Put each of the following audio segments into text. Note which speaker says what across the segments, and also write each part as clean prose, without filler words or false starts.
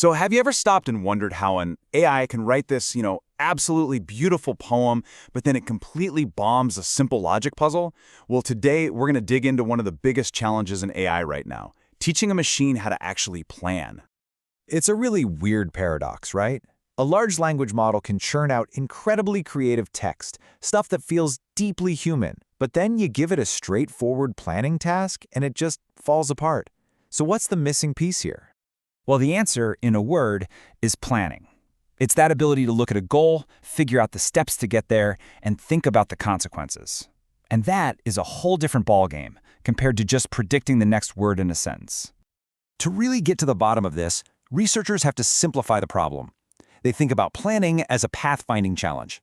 Speaker 1: So have you ever stopped and wondered how an AI can write this, absolutely beautiful poem, but then it completely bombs a simple logic puzzle? Well, today we're going to dig into one of the biggest challenges in AI right now, teaching a machine how to actually plan.
Speaker 2: It's a really weird paradox, right? A large language model can churn out incredibly creative text, stuff that feels deeply human, but then you give it a straightforward planning task and it just falls apart. So what's the missing piece here?
Speaker 3: Well, the answer, in a word, is planning. It's that ability to look at a goal, figure out the steps to get there, and think about the consequences. And that is a whole different ballgame compared to just predicting the next word in a sentence.
Speaker 2: To really get to the bottom of this, researchers have to simplify the problem. They think about planning as a pathfinding challenge.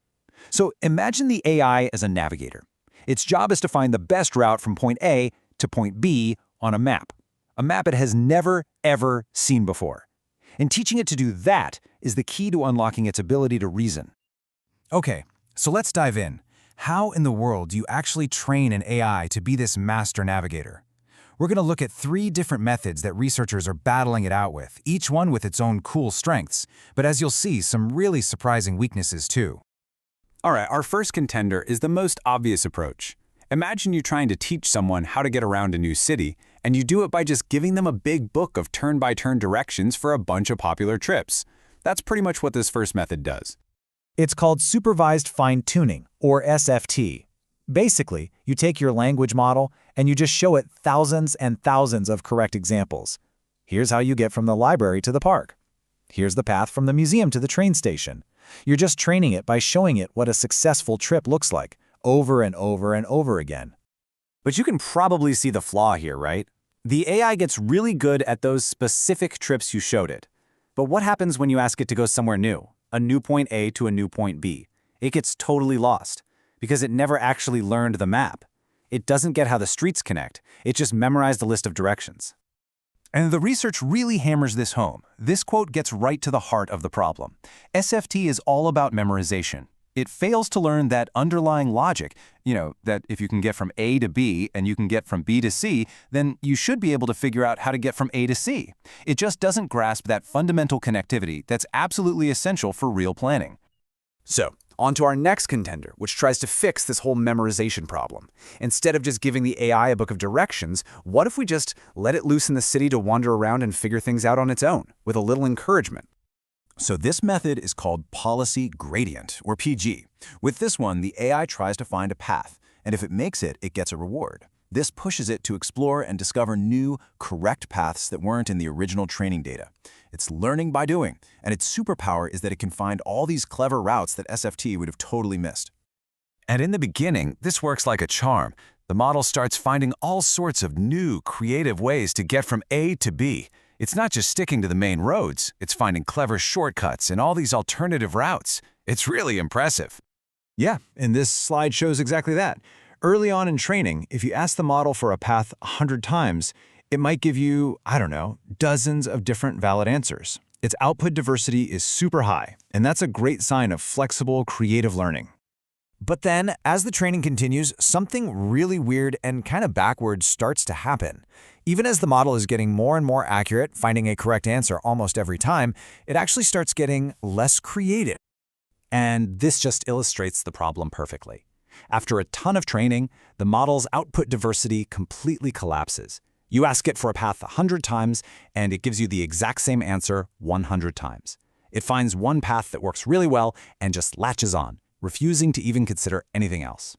Speaker 2: So imagine the AI as a navigator. Its job is to find the best route from point A to point B on a map it has never, ever seen before. And teaching it to do that is the key to unlocking its ability to reason.
Speaker 4: Okay, so let's dive in. How in the world do you actually train an AI to be this master navigator? We're going to look at 3 different methods that researchers are battling it out with, each one with its own cool strengths, but as you'll see, some really surprising weaknesses too.
Speaker 5: All right, our first contender is the most obvious approach. Imagine you trying to teach someone how to get around a new city, and you do it by just giving them a big book of turn-by-turn directions for a bunch of popular trips. That's pretty much what this first method does.
Speaker 2: It's called supervised fine-tuning, or SFT. Basically, you take your language model and you just show it thousands and thousands of correct examples. Here's how you get from the library to the park. Here's the path from the museum to the train station. You're just training it by showing it what a successful trip looks like, over and over and over again.
Speaker 6: But you can probably see the flaw here, right? The AI gets really good at those specific trips you showed it. But what happens when you ask it to go somewhere new? A new point A to a new point B. It gets totally lost, because it never actually learned the map. It doesn't get how the streets connect. It just memorized a list of directions.
Speaker 4: And the research really hammers this home. This quote gets right to the heart of the problem. SFT is all about memorization. It fails to learn that underlying logic, that if you can get from A to B and you can get from B to C, then you should be able to figure out how to get from A to C. It just doesn't grasp that fundamental connectivity that's absolutely essential for real planning.
Speaker 1: So, on to our next contender, which tries to fix this whole memorization problem. Instead of just giving the AI a book of directions, what if we just let it loose in the city to wander around and figure things out on its own, with a little encouragement?
Speaker 4: So this method is called policy gradient, or PG. With this one, the AI tries to find a path, and if it makes it, it gets a reward. This pushes it to explore and discover new, correct paths that weren't in the original training data. It's learning by doing, and its superpower is that it can find all these clever routes that SFT would have totally missed. And in the beginning, this works like a charm. The model starts finding all sorts of new, creative ways to get from A to B. It's not just sticking to the main roads, it's finding clever shortcuts and all these alternative routes. It's really impressive.
Speaker 2: Yeah, and this slide shows exactly that. Early on in training, if you ask the model for a path 100 times, it might give you, dozens of different valid answers. Its output diversity is super high, and that's a great sign of flexible, creative learning. But then, as the training continues, something really weird and kind of backwards starts to happen. Even as the model is getting more and more accurate, finding a correct answer almost every time, it actually starts getting less creative. And this just illustrates the problem perfectly. After a ton of training, the model's output diversity completely collapses. You ask it for a path 100 times, and it gives you the exact same answer 100 times. It finds one path that works really well and just latches on, refusing to even consider anything else.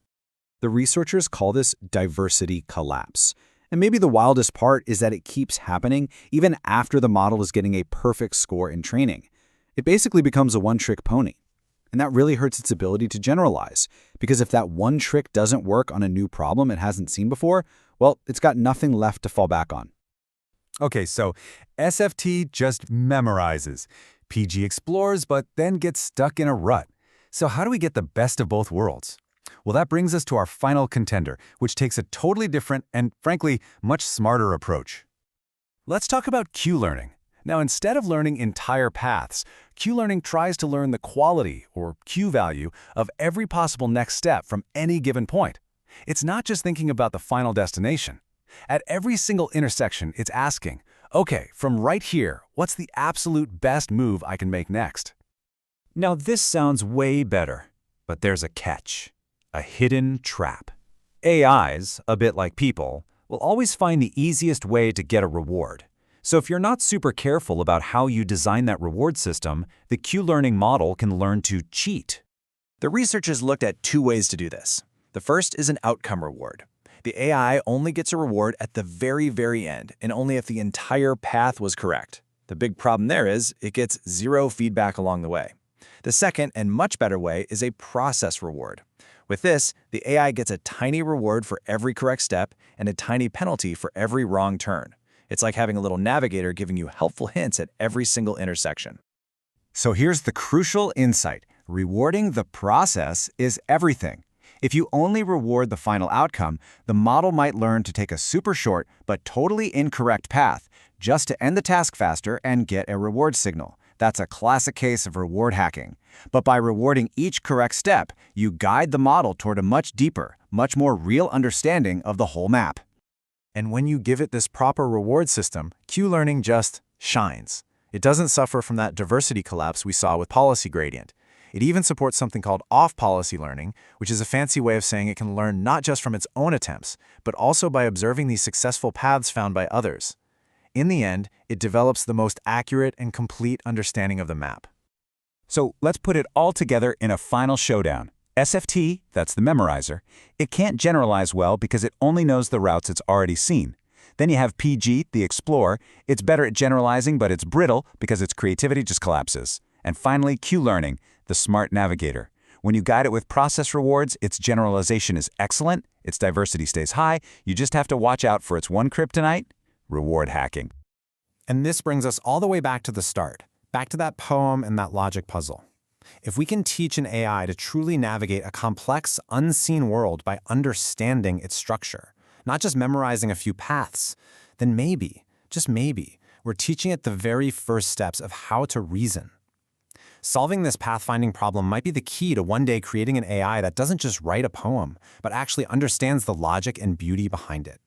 Speaker 2: The researchers call this diversity collapse. And maybe the wildest part is that it keeps happening even after the model is getting a perfect score in training. It basically becomes a one-trick pony. And that really hurts its ability to generalize, because if that one trick doesn't work on a new problem it hasn't seen before, well, it's got nothing left to fall back on.
Speaker 4: Okay, so SFT just memorizes. PG explores, but then gets stuck in a rut. So how do we get the best of both worlds? Well, that brings us to our final contender, which takes a totally different and, frankly, much smarter approach. Let's talk about Q-learning. Now, instead of learning entire paths, Q-learning tries to learn the quality, or Q value, of every possible next step from any given point. It's not just thinking about the final destination. At every single intersection, it's asking, okay, from right here, What's the absolute best move I can make next?
Speaker 3: Now this sounds way better, but there's a catch, a hidden trap. AIs, a bit like people, will always find the easiest way to get a reward. So if you're not super careful about how you design that reward system, the Q-learning model can learn to cheat.
Speaker 6: The researchers looked at 2 ways to do this. The first is an outcome reward. The AI only gets a reward at the very, very end, and only if the entire path was correct. The big problem there is it gets 0 feedback along the way. The second and much better way is a process reward. With this, the AI gets a tiny reward for every correct step and a tiny penalty for every wrong turn. It's like having a little navigator giving you helpful hints at every single intersection.
Speaker 4: So here's the crucial insight. Rewarding the process is everything. If you only reward the final outcome, the model might learn to take a super short but totally incorrect path just to end the task faster and get a reward signal. That's a classic case of reward hacking. But by rewarding each correct step, you guide the model toward a much deeper, much more real understanding of the whole map.
Speaker 2: And when you give it this proper reward system, Q-learning just shines. It doesn't suffer from that diversity collapse we saw with policy gradient. It even supports something called off-policy learning, which is a fancy way of saying it can learn not just from its own attempts, but also by observing these successful paths found by others. In the end, it develops the most accurate and complete understanding of the map.
Speaker 3: So let's put it all together in a final showdown. SFT, that's the memorizer, it can't generalize well because it only knows the routes it's already seen. Then you have PG, the explorer. It's better at generalizing, but it's brittle because its creativity just collapses. And finally, Q-learning, the smart navigator. When you guide it with process rewards, its generalization is excellent, its diversity stays high, you just have to watch out for its one kryptonite, reward hacking.
Speaker 2: And this brings us all the way back to the start, back to that poem and that logic puzzle. If we can teach an AI to truly navigate a complex, unseen world by understanding its structure, not just memorizing a few paths, then maybe, just maybe, we're teaching it the very first steps of how to reason. Solving this pathfinding problem might be the key to one day creating an AI that doesn't just write a poem, but actually understands the logic and beauty behind it.